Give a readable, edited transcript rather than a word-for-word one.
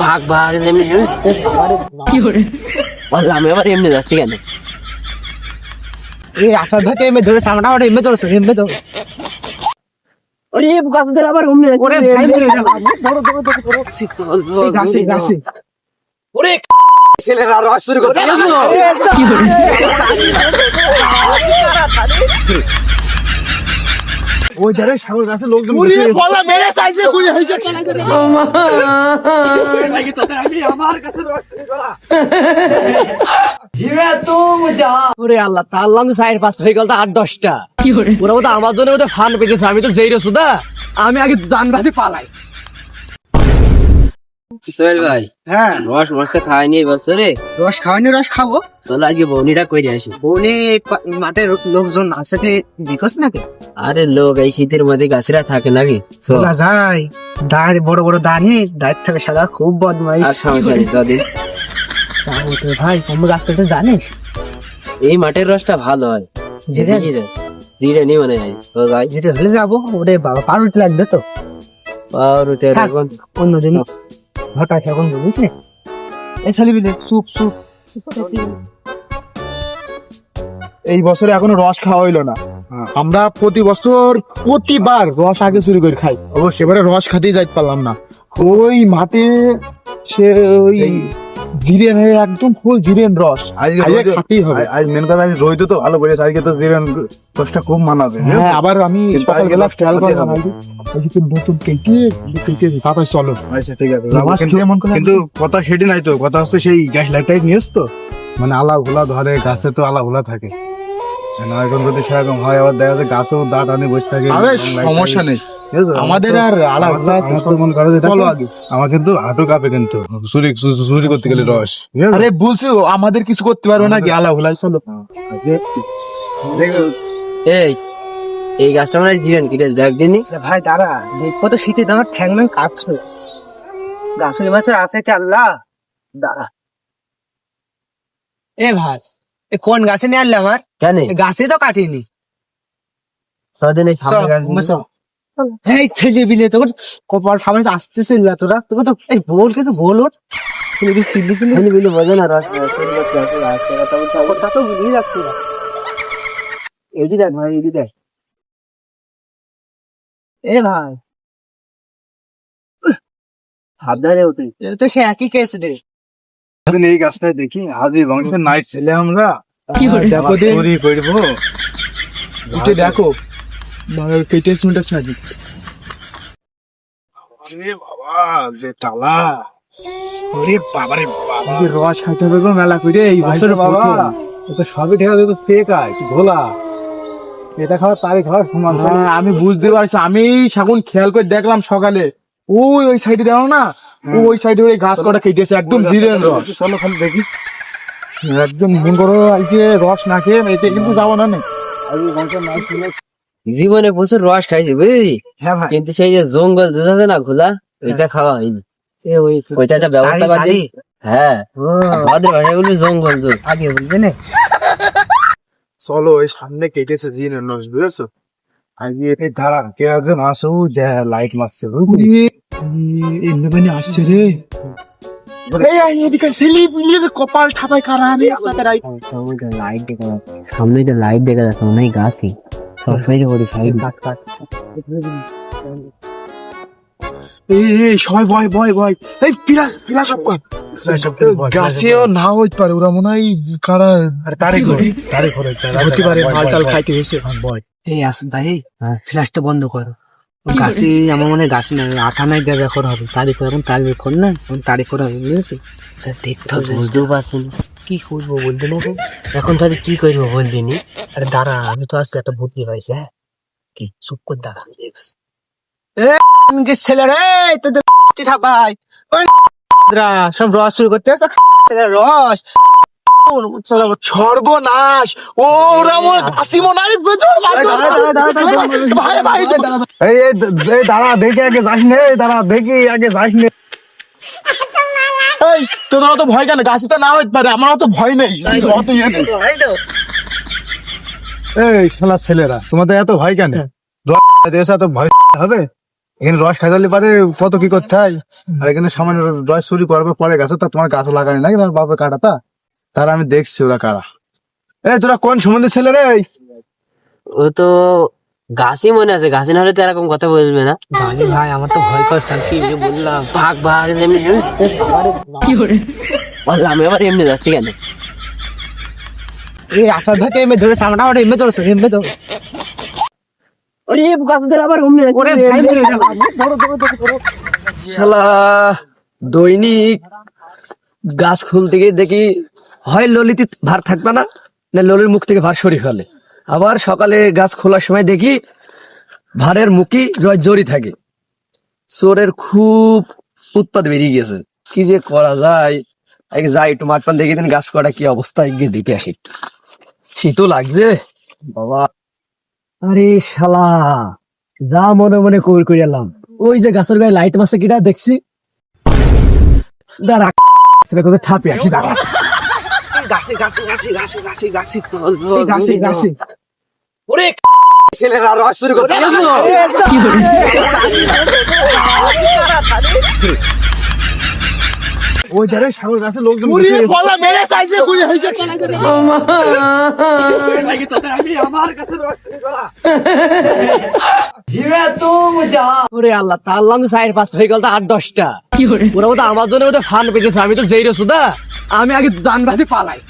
ভাগ ভাগ এমনি কি করে বললাম আমি আবার এমনি যাচ্ছি কেন এই আসাদ ভাইকে এমনি ধরে সামনে আমার এমনি ধরেছে এমনি ধরে ওরে গাছদের আবার এমনি ওরে ভাই এই গাছে গাছে ওরে ছেলেরা রস শুরু করতে কি ওই ধারে সাগর গাছে লোকজন বলা মেরে চাইছে গুলি হইছে আমার কাছে ওরে আল্লাহ তাল্লাম সাইড পাস হয়ে গেল 8-10টা ওরা তো আমার জন্য ফান পেতেছে আমি তো যেই রসুদা আমি আগে জানবাজি পালাই সোহেল ভাই হ্যাঁ রস মশকে খাইনি বছরে রস খাওয়ানি রস খাবো চলো আজকে বৌনিটা কই আসি বনে মাঠের লোকজন আছে বিকস নাকি আরে লোক এই শীতের মধ্যে গাছেরা থাকে নাকি চলা যায় দাঁড় বড় বড় দাঁড়িয়ে দাঁড় থাকে সাদা খুব বদমাই আর সমস্যা নেই চদিন যাবো তো ভাই তুমি গাছ কাটতে জানিস এই মাঠের রসটা ভালো হয় জিরে জিরে নি মনে হয় তো যাই যেটা হলে যাবো ওরে বাবা পাউরুটি লাগবে তো পাউরুটি থাক, এখন অন্যদিন হঠাৎ এখন বুঝিস না এই ছেলে বিলে চুপ চুপ এই বছরে এখনো রস খাওয়া হইলো না আমরা প্রতি বছর প্রতিবার রস আগে চুরি করে খাই অবশ্য এবারে রস খাতেই যাইতে পারলাম না ওই মাঠে সে ওই জিরেন একদম ফুল জিরেন রস আজকে খাতেই হবে। আজ মেন কথা রোহিত তো ভালো করেছে আজকে তো জিরেন রসটা খুব মানাবে হ্যাঁ আবার আমি কিন্তু সকাল আজকে বেলা রস ট্রায়াল খাতেই করলাম হবে। আজকে নতুন কেটে তারপরে চলো আচ্ছা ঠিক আছে রস খেয়ে মন করে কিন্তু কথা সেটি নাই তো কথা হচ্ছে সেই গ্যাস লাইটটাই নিয়ে তো মানে আলা ভোলা ধরে গাছে তো আলা ভোলা থাকে এখন যদি সেরকম হয় আবার দেখা যায় গাছেও দাঁত আনে বসে থাকে আরে সমস্যা নেই আমাদের আর আলা ভোলা আছে আমার তো মন করে যে চলো আগে আমার কিন্তু হাঁটু কাঁপে কিন্তু চুরি চুরি করতে গেলে রস ঠিক আছে? আরে বলছি আমাদের কিছু করতে পারবে না কি আলা ভোলা চলো এই এই গাছটা মানে জিরেন কি দেখ দিনি ভাই দাঁড়া দেখবো তো শীতে তোমার ঠ্যাং ম্যাং কাঁপছে গাছের মাছের আছে কি আল্লাহ দাঁড়া এ ভাই এ কোন গাছে নিয়ে আনলে আমার কেন গাছে তো কাটিনি সদিন এই সামনে গাছ এই ছেলে বিলে তোর কপাল সামনে আসতেছে না তোরা তোকে তো এই বল কিছু বল ওর তুমি সিলি সিলি খালি বিলে বোঝে না রস ওটা তো বুঝিয়ে যাচ্ছে না এদি দেখ ভাই এদি দেখ এ ভাই সাবধানে উঠে এ তো সে একই কেস রে একদিন এই গাছটাই দেখি হাজি বংশের নাই ছেলে আমরা দেখো দিন চুরি করবো উঠে দেখো মানে কেটে শুনতেছ নাকি আরে বাবা যে টালা ওরে বাবারে বাবা রস খাইতে হবে গো মেলা করে এই বছর বাবা বাবা এটা সবই ঠিক আছে তো ফেক আয় কি ভোলা এটা খাওয়া তারই খাওয়া সমান হ্যাঁ, আমি বুঝতে পারছি আমি সাগুন খেয়াল করে দেখলাম সকালে ওই সাইডে দেখো না ওই সাইডে ওই গাছ কটা কেটেছে একদম জিরেন রস চলো খালি দেখি একদম মন করো আজকে রস না খেয়ে এতে কিন্তু যাবো না হাজি বংশের নাই ছেলে জীবনে প্রচুর রস খাইছি বুঝলি হ্যাঁ ভাই কিন্তু সেই যে জঙ্গল দুধাতে না খোলা ওইটা খাওয়া হয়নি ওইটা একটা ব্যবস্থা করে দিই। হ্যাঁ আমাদের ভাষায় বলি জঙ্গল তো আগে বলবে না চলো ওই সামনে কেটেছে জিরেন রস বুঝেছো আজকে এতে দাঁড়া কে একজন আসো লাইট মারছে এমনি মানে আসছে রে এই এদিকে ছেলে পিলের কপাল ঠাপাই কারা আমি আপনাদের লাইট দেখা যাচ্ছে সামনে যে লাইট দেখা যাচ্ছে মনে হয় গাছই সবসময় যে বলি সাইড এই সবাই ভয় ভয় ভয় এই পিলা পিলা সব কর গাছেও না হইতে পারে ওরা মনে হয় কারা তারে করে হতে পারে মাল টাল খাইতে এসে ভয় এই আস ভাই হ্যাঁ। ফ্ল্যাশটা বন্ধ করো গাছে আমার মনে হয় গাছে না আঠা নাই ব্যবহার হবে তারিখ এখন তারিখ কর না এখন তারিখ করা হবে বুঝেছো দেখতে হবে বুঝতেও পারছি না কি করবো বলতে না গো? এখন তাহলে কি করবো বলদিনি আরে দাঁড়া আমি তো আজকে একটা ভূতকে পাইছি হ্যাঁ কি চুপ করে দাঁড়া দেখস ছেলে রে তোদের ভাই সব রস শুরু করতে রস সর্বনাশ ওরা মনে আসি মনে হয় ভাই ভাই এই দাঁড়া দেখে আগে যাস নে দাঁড়া দেখি আগে যাস নে এই তোদের অত ভয় কেন গাছে তো না হইতে পারে আমার অত ভয় নেই অত ইয়ে নেই এই শালা ছেলেরা তোমাদের এত ভয় কেন দেশ এত ভয় হবে এখানে রস খাইতে পারে কত কি করতে হয়, আর এখানে সামান্য রস চুরি করবে পরে গাছে, তা তোমার গাছ লাগানি নাকি তোমার বাপের কাটাতা, তারা আমি দেখছি ওরা কারা। এই তোরা কোন সম্বন্ধে ছেলে রে? ও তো গাছই মনে আছে, গাছে না হলে তো এরকম কথা বলবে না। জানি ভাই, আমার তো ভয় করছে, কি যে বললাম। ভাগ ভাগ এমনি বললাম, আমি আবার এমনি যাচ্ছি কেন? এই আসাদ ভাইকে এমে ধরে সামনা ওটা এমে ধরেছে, এমে ধরে। ওরে গাছদের আবার অমনি ওরে ভাই মেরে গেল। শালা দৈনিক গাছ খুলতে গিয়ে দেখি হয় ললিতে ভার থাকবে না, না ললির মুখ থেকে ভার সরি ফেলে। আবার সকালে গাছ খোলার সময় দেখি ভারের মুখই জড়ি থাকে। চোরের খুব উৎপাত বেরিয়ে গেছে, কি যে করা যায়। আগে যাই একটু মাঠ পান দেখি দিন গাছ কটা কি অবস্থা, গিয়ে দিতে আসি। শীতও লাগছে বাবা। আরে শালা যা মনে মনে করে এলাম, ওই যে গাছের গায়ে লাইট মাসে কিটা দেখছি, দাঁড়া তোদের থাপে আসি, দাঁড়া। গাছে গাছে গাছে গাছে গাছে গাছে গাছে গাছে। ওরে ছেলেরা রস চুরি করতে গেছে। ওই ধারে সাগর গাছে লোকজন উড়ি বসে আছে। বলা মেরে চাইছে গুলি হইছে পালাই দে। ওরে আল্লাহ, তার লাম সাইড পাস হয়ে গেল তো 8-10টা। ওরা বোধহয় আমার জন্য বোধহয় ফান পেতেছে, আমি তো যেই রে সুদা, আমি আগে জানবাজি পালাই।